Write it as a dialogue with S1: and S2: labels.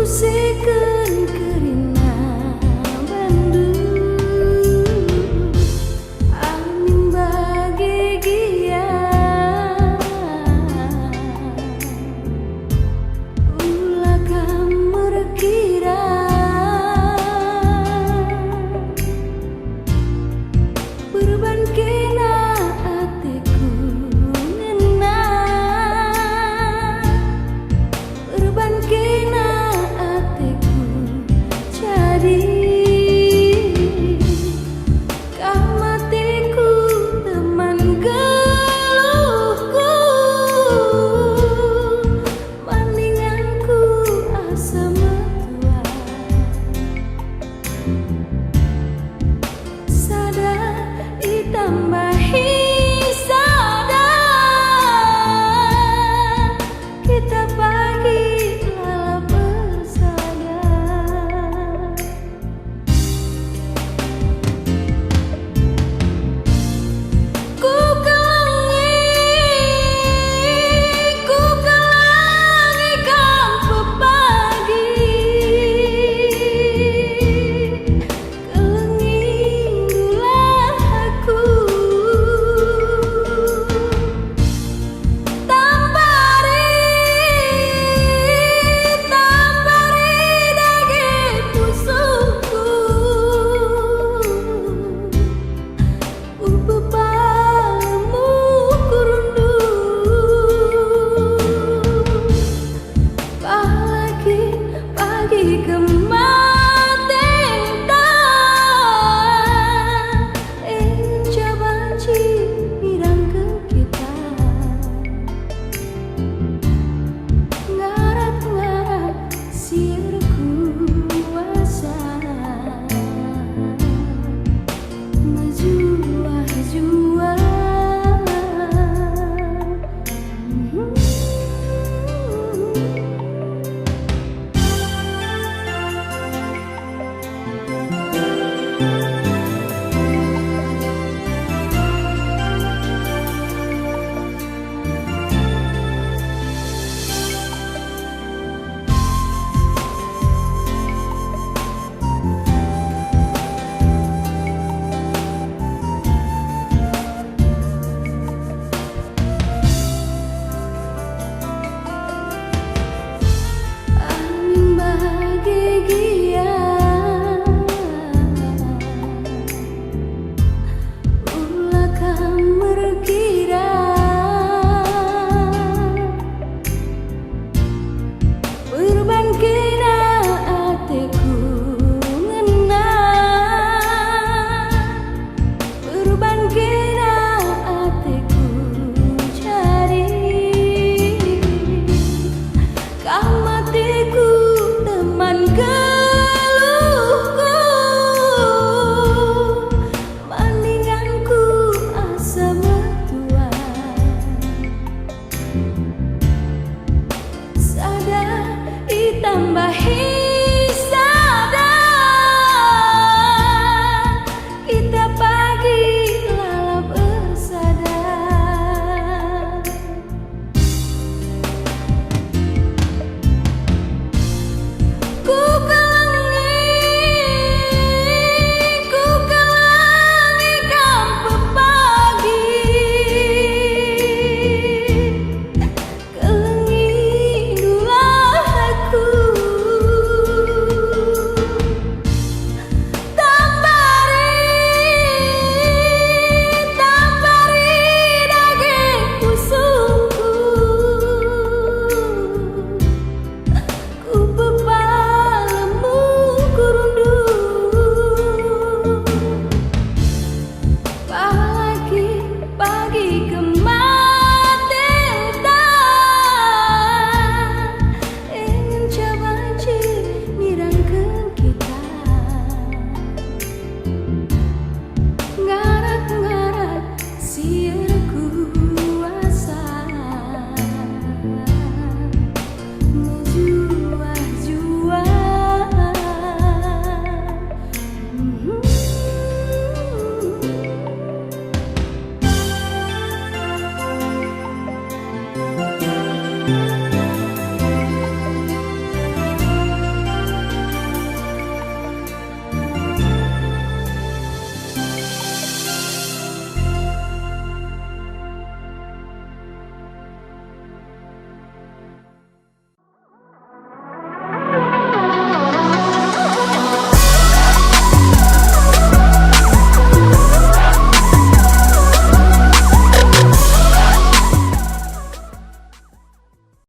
S1: kuseken, kerina, bandu, amin, bage, ulah kamu erkira, perban kena ateku, ngena, perban kena ateku, jadi kamatiku teman geluhku, inganku asamku, sada ditambahi sada, kita bagi lala bersada. Ku kelengi kamu pagi, kelengin geluhku, tambari dage pusukku, ubebamu kurundu, pagi pagi kematen ngenca banci irang ke kita, ngarap-ngarap sirku kuasa, mejuah-juah. Amin, bage, ulah kamu erkira, perban kena ateku, ngena, perban kena ateku, jadi kamatiku teman geluhku, inganku asamku, sada ditambahi